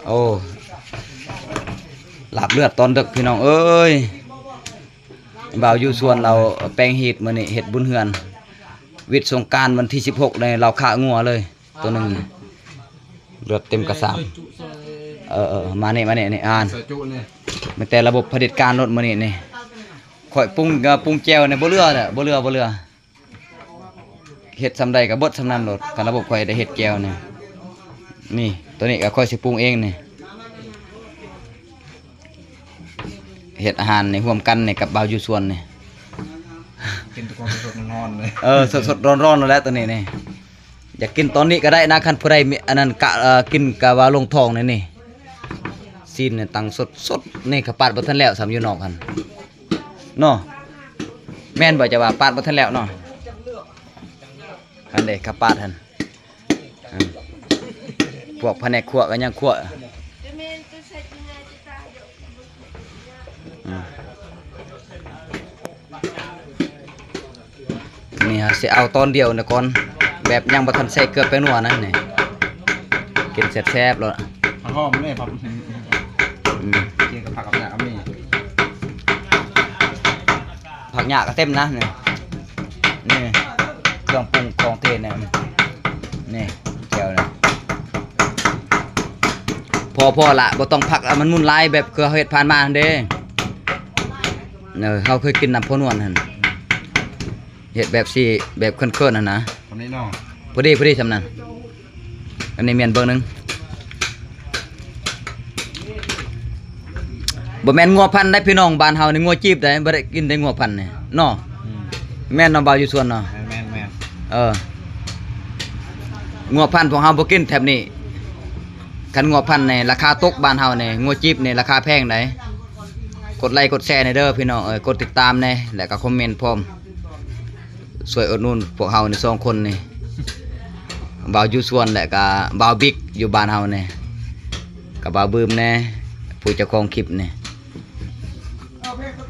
โอ้ลาบเลือดตอนดึกพี่น้องเอ้ยบ่าวอยู่ส่วนเราแปลงเห็ดมื้อนี้เห็ดบุญเฮือนวิทย์สงกรานต์วันที่16เลยเราฆ่างัวเลยตัวหนึงเลือดเต็มกระสอบมานี่นี่อ่านมันแต่ระบบเผด็จการรถมื้อนี้นี่ข่อยปรุงแจ่วเนี่ยบ่เรือน่ะบ่เรือเฮ็ดซำใดก็เบิดซำนั้นรถกันระบบข่อยได้เฮ็ดแจ่วนี่นี่ตัวนี้ก็ค่อยสิปรุงเองนี่เฮ็ดอาหารในร่วมกันนี่กับบ่าวอยู่ส่วนนี่กินตะกอนสดๆร้อนๆเลยสดๆร้อนๆแล้วตัวนี้นี่อยากกินตอนนี้ก็ได้นะคันผู้ใดมีอันนั้นกะกินกะว่าลงท้องนี่ซีนนี่ตั้งสดๆนี่ก็ปาดบ่ทันแล้วสำอยู่นอกหั่นเนาะแม่นบ่จะว่าปาดบ่ทันแล้วเนาะอันเด้ก็ปาดหั่นพวกแผนกครัวก็ยังครัวนี่ฮะสิเอาตอนเดียวนะก่อนแบบยังบ่ทันใส่เกลือไปนัวนะนี่กินแซ่บๆแล้วหอมนี่ผักกินกับผักกับหญ้ามีผักหญ้าก็เต็มนะนี่เครื่องปรุงของเทศนี่แก้วนี่พอละบ่ต้องผักมันมุ่นลายแบบเคยเฮ็ดผ่านมาเด้เขาเคยกินน้ำพนวนหั่นเฮ็ดแบบสิแบบเคลื่อนๆน่ะนะคนนี้เนาะพอดีสำนั้นอันนี้เมียนเบิ่งนึงบ่แม่นงัวพันธุ์ได้พี่น้องบ้านเฮานี่งัวจีบได้บ่ได้กินได้งัวพันธุ์นี่เนาะแม่นน้องบ่าวอยู่ส่วนเนาะแม่นงัวพันธุ์ของเฮาบ่กินแถบนี้คันงัวพันธุ์นี่ราคาตกบ้านเฮานี่งัวจีบนี่ราคาแพงได้กดไลค์กดแชร์ให้เด้อพี่น้องกดติดตามแน่แล้วก็คอมเมนต์พร้อมช่วยอุดหนุนพวกเฮานี่2คนนี่บ่าวอยู่ส่วนและก็บ่าวบิ๊กอยู่บ้านเฮานี่ก็บ่าวบืมแน่ผู้เจ้าของคลิปนี่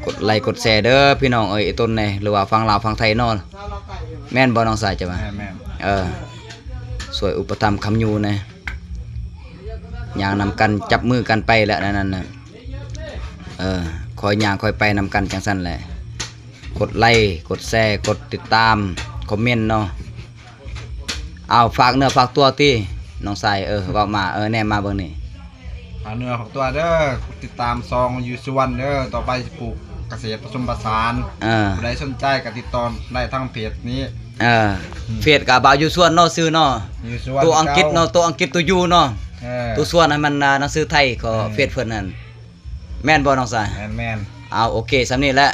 กดไลค์กดแชร์เด้อพี่น้องไอ้ต้นนี่หรือว่าฟังลาวฟังไทยเนาะแม่นบ่น้องสายจ้ะว่าแม่นช่วยอุปถัมภ์คำอยู่นี่ย่างนำกันจับมือกันไปแล้วนั่นน่ะคอยย่างคอยไปนำกันจังซั่นแหละกดไลค์กดแชร์กดติดตามคอมเมนต์เนาะเอาฝากเนื้อฝากตัวติน้องสายเว้ามาแน่มาเบิ่งนี่ฝากเนื้อของตัวเด้อติดตามซองอยู่สุวรรณเด้อต่อไปสิปลูกเกษตรผสมผสานผู้ใดสนใจก็ติดต่อได้ทางเพจนี้เฟซก็บ่าวอยู่ส่วนเนาะชื่อเนาะตัวอังกฤษเนาะตัวอังกฤษตัวยูเนาะตัวส่วนให้มันหนังสือไทยก็เฟซเพิ่นนั่นแม่นบ่น้องสายแม่นเอาโอเคสำนี้แหละ